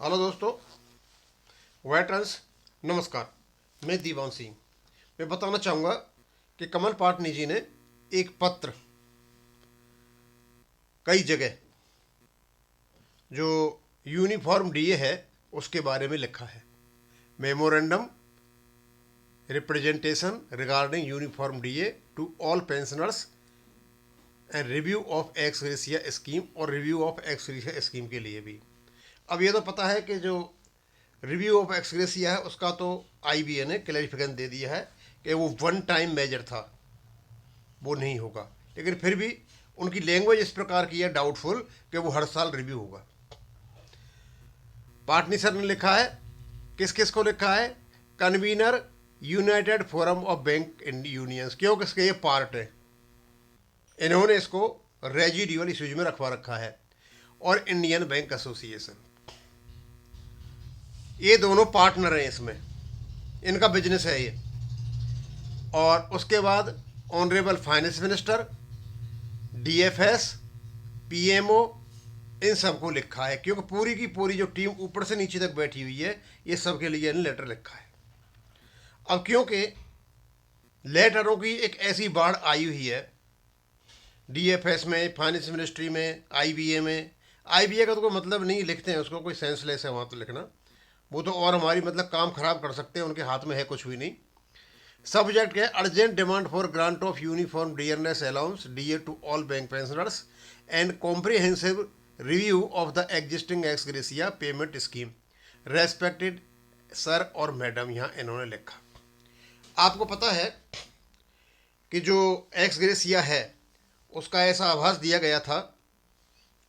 Hello दोस्तों, veterans नमस्कार। मैं दीवान सिंह। मैं बताना चाहूँगा कि कमल पाटनी जी ने एक पत्र कई जगह जो यूनिफॉर्म डीए है उसके बारे में लिखा है। Memorandum representation regarding uniform DA to all pensioners and review of ex gratia scheme और review of ex gratia scheme के लिए भी। अब ये तो पता है कि जो रिव्यू ऑफ एक्स ग्रेशिया है उसका तो आईबीए ने क्लैरिफिकेशन दे दिया है कि वो वन टाइम मेजर था, वो नहीं होगा। लेकिन फिर भी उनकी लैंग्वेज इस प्रकार की है डाउटफुल कि वो हर साल रिव्यू होगा। पाटनी सर ने लिखा है, किस किस को लिखा है? Convener United forum of bank unions, क्योंकि इसके ये पार्ट है, इन्होंने इसको रेजिडियल इश्यूज में रखवा रखा है, और इंडियन बैंक एसोसिएशन, ये दोनों पार्टनर हैं इसमें, इनका बिजनेस है ये। और उसके बाद honourable finance minister, DFS, PMO, इन सबको लिखा है, क्योंकि पूरी की पूरी जो टीम ऊपर से नीचे तक बैठी हुई है ये सबके लिए इन्हें लेटर लिखा है। अब क्योंकि लेटरों की एक ऐसी बाढ़ आई हुई है डीएफएस में, फाइनेंस मिनिस्ट्री में, आईबीए में। आईबीए का तो कोई मतलब नहीं लिखते हैं उसको, कोई सेंसलेस है वहाँ तो लिखना, वो तो और हमारी मतलब काम खराब कर सकते हैं, उनके हाथ में है कुछ भी नहीं। सब्जेक्ट है urgent demand for grant of uniform dearness allowance DA to all bank pensioners and comprehensive review of the existing ex gratia payment scheme. Respected sir और मैडम, यहाँ इन्होंने लिखा। आपको पता है कि जो एक्स ग्रेशिया है उसका ऐसा आभास दिया गया था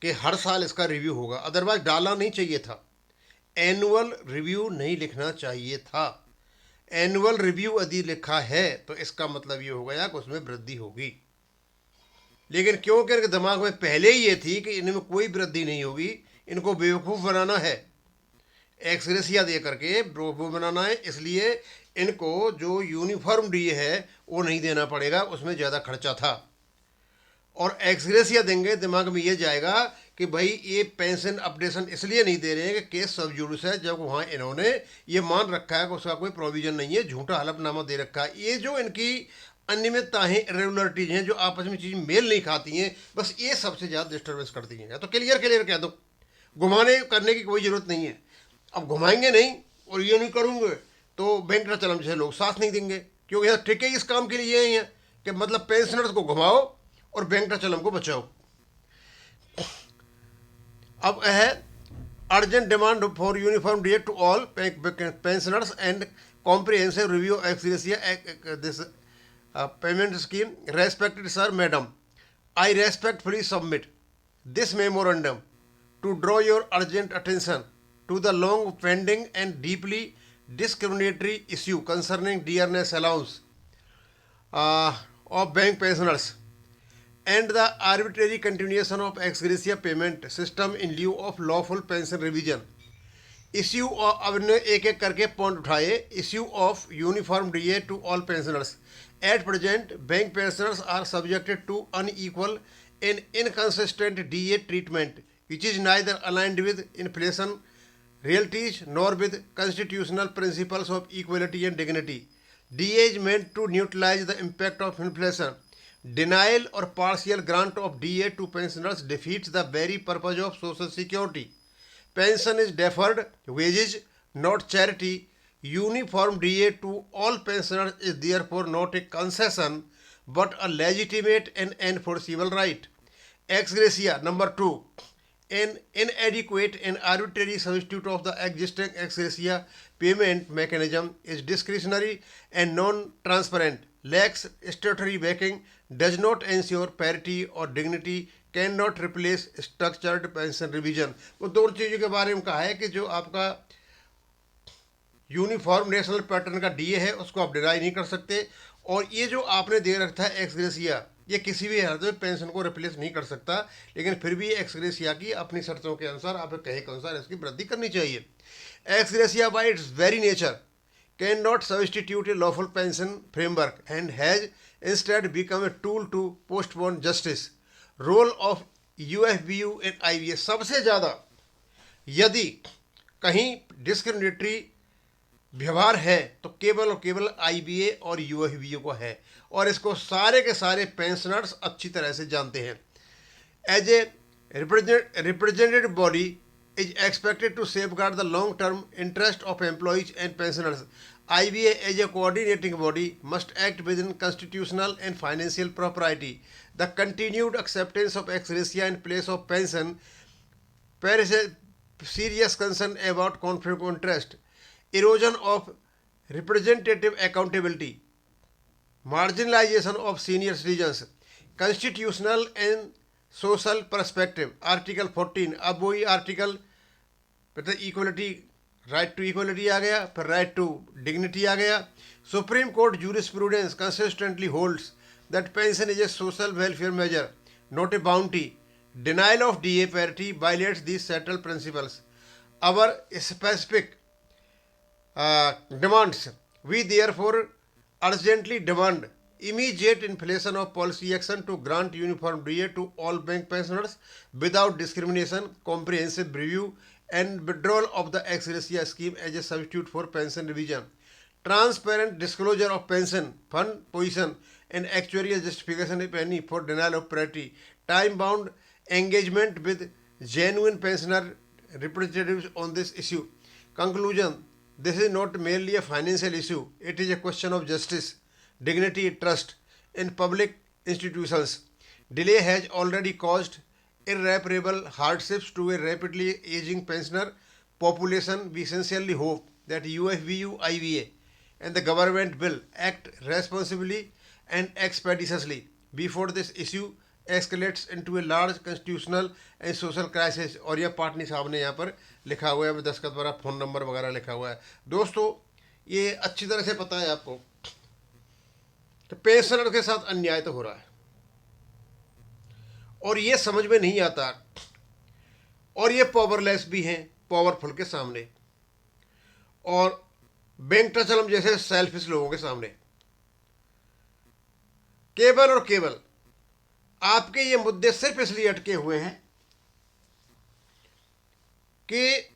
कि हर साल इसका रिव्यू होगा, अदरवाइज डालना नहीं चाहिए था। एनुअल रिव्यू नहीं लिखना चाहिए था। एनुअल रिव्यू यदि लिखा है तो इसका मतलब ये हो गया कि उसमें वृद्धि होगी। लेकिन क्योंकि इनके दिमाग में पहले ही ये थी कि इनमें कोई वृद्धि नहीं होगी, इनको बेवकूफ़ बनाना है, एक्स ग्रेशिया दे करके बेवकूफ़ बनाना है, इसलिए इनको जो यूनिफॉर्म डीए है वो नहीं देना पड़ेगा, उसमें ज़्यादा खर्चा था। और एक्स ग्रेशिया देंगे, दिमाग में ये जाएगा कि भाई ये पेंशन अपडेशन इसलिए नहीं दे रहे हैं कि केस सब जुड़ूस है, जब वहाँ इन्होंने ये मान रखा है कि उसका कोई प्रोविज़न नहीं है, झूठा हलफनामा दे रखा है। ये जो इनकी अनियमितताएँ, इरेगुलरिटीज हैं, जो आपस में चीज़ मेल नहीं खाती हैं, बस ये सबसे ज़्यादा डिस्टर्बेंस करती हैं। या तो क्लियर क्लियर कह दो, घुमाने करने की कोई ज़रूरत नहीं है। अब घुमाएंगे नहीं और ये नहीं करूँगे तो बैंक का चलम जैसे लोग साथ नहीं देंगे, क्योंकि यहाँ ठीक है इस काम के लिए यही है कि मतलब पेंशनर्स को घुमाओ और बैंक का चलम को बचाओ। अब है urgent demand for uniform DA to all pensioners and comprehensive review ex gratia this payment scheme. Respected sir madam, I respectfully submit this memorandum to draw your urgent attention to the long pending and deeply discriminatory issue concerning dearness allowance of bank pensioners and the arbitrary continuation of ex gratia payment system in lieu of lawful pension revision. Issue, अब ने एक एक करके point उठाए। Issue of uniform DA to all pensioners. At present bank pensioners are subjected to unequal and inconsistent DA treatment which is neither aligned with inflation realities nor with constitutional principles of equality and dignity. DA is meant to neutralize the impact of inflation. Denial or partial grant of DA to pensioners defeats the very purpose of Social Security. Pension is deferred wages, not charity. Uniform DA to all pensioners is therefore not a concession but a legitimate and enforceable right. Ex gratia number 2. An inadequate and arbitrary substitute of the existing ex gratia payment mechanism is discretionary and non-transparent, lacks statutory backing, does not ensure parity or dignity, cannot replace structured pension revision. वो दो चीज़ों के बारे में कहा है कि जो आपका यूनिफॉर्म नेशनल पैटर्न का डीए है उसको आप डिनाई नहीं कर सकते, और ये जो आपने दे रखा है एक्स ग्रेशिया, ये किसी भी हालत में पेंशन को रिप्लेस नहीं कर सकता। लेकिन फिर भी एक्स ग्रेशिया की अपनी शर्तों के अनुसार, आप कहे के अनुसार इसकी वृद्धि करनी चाहिए। Ex gratia by its very nature can not substitute a lawful pension framework and has instead become a tool to postpone justice. Role of UFBU and IVA. सबसे ज़्यादा यदि कहीं डिस्क्रिमिनेटरी व्यवहार है तो केवल और केवल आईबीए और यूएफबीयू को है, और इसको सारे के सारे पेंशनर्स अच्छी तरह से जानते हैं। As a representative body is expected to safeguard the long-term interest of employees and pensioners. IBA as a coordinating body must act within constitutional and financial propriety. The continued acceptance of ex gratia in place of pension bears a serious concern about conflict of interest, erosion of representative accountability, marginalization of senior citizens, constitutional and social perspective. Article 14, अब वही article मतलब equality, right to equality आ गया, फिर right to dignity आ गया। Supreme court jurisprudence consistently holds that pension is a social welfare measure, not a bounty. Denial of DA parity violates these settled principles. Our specific demands, we therefore urgently demand immediate inflation of policy action to grant uniform DA to all bank pensioners without discrimination, comprehensive review and withdrawal of the ex gratia scheme as a substitute for pension revision, transparent disclosure of pension fund position and actuarial justification if any for denial of priority, time bound engagement with genuine pensioner representatives on this issue. Conclusion: this is not merely a financial issue, it is a question of justice, dignity, trust in public institutions. Delay has already caused irreparable hardships to a rapidly aging pensioner population. We sincerely hope that UFBU, IVA and the government will act responsibly and expeditiously before this issue escalates into a large constitutional and social crisis. और यह पाटनी साहब ने यहाँ पर लिखा हुआ है, दस्तखत वाला फ़ोन नंबर वगैरह लिखा हुआ है। दोस्तों, ये अच्छी तरह से पता है आपको कि पेंशनर के साथ अन्याय तो हो रहा है, और ये समझ में नहीं आता, और ये पावरलेस भी हैं पावरफुल के सामने, और वेंकटाचलम जैसे सेल्फिश लोगों के सामने। केवल और केवल आपके ये मुद्दे सिर्फ इसलिए अटके हुए हैं कि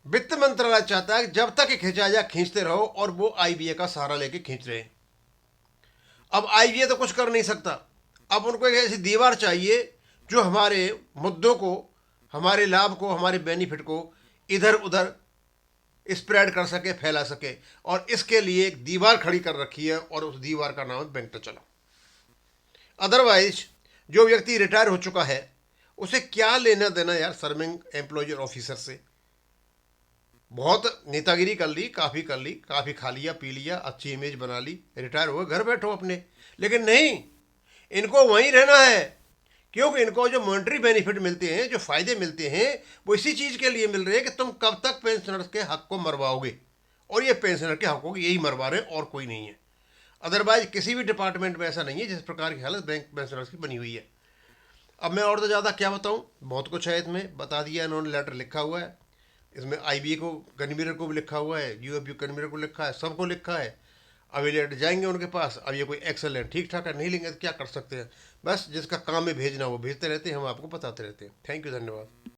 वित्त मंत्रालय चाहता है कि जब तक खिंचा जा खींचते रहो, और वो आईबीए का सहारा लेके खींच रहे हैं। अब आईबीए तो कुछ कर नहीं सकता, अब उनको एक ऐसी दीवार चाहिए जो हमारे मुद्दों को, हमारे लाभ को, हमारे बेनिफिट को इधर उधर स्प्रेड कर सके, फैला सके, और इसके लिए एक दीवार खड़ी कर रखी है, और उस दीवार का नाम है वेंकटाचलम। अदरवाइज जो व्यक्ति रिटायर हो चुका है उसे क्या लेना देना यार सर्विंग एम्प्लॉय ऑफिसर से। बहुत नेतागिरी कर ली, काफ़ी खा लिया, पी लिया, अच्छी इमेज बना ली, रिटायर हो गए, घर बैठो अपने। लेकिन नहीं, इनको वहीं रहना है, क्योंकि इनको जो मॉनेटरी बेनिफिट मिलते हैं, जो फ़ायदे मिलते हैं, वो इसी चीज़ के लिए मिल रहे हैं कि तुम कब तक पेंशनर्स के हक को मरवाओगे, और ये पेंशनर के हकों को यही मरवा रहे हैं, और कोई नहीं है। अदरवाइज किसी भी डिपार्टमेंट में ऐसा नहीं है जिस प्रकार की हालत बैंक पेंशनर्स की बनी हुई है। अब मैं और तो ज़्यादा क्या बताऊं, बहुत कुछ है इसमें, बता दिया इन्होंने, लेटर लिखा हुआ है इसमें, आईबीए को, कन्वीनर को भी लिखा हुआ है, यूएफबी कन्वीनर को लिखा है, सबको लिखा है। अब ये लेटर जाएंगे उनके पास, अब ये कोई एक्शन लें, ठीक ठाक है, नहीं लेंगे तो क्या कर सकते हैं। बस जिसका काम है भेजना वो भेजते रहते हैं, हम आपको बताते रहते हैं। थैंक यू, धन्यवाद।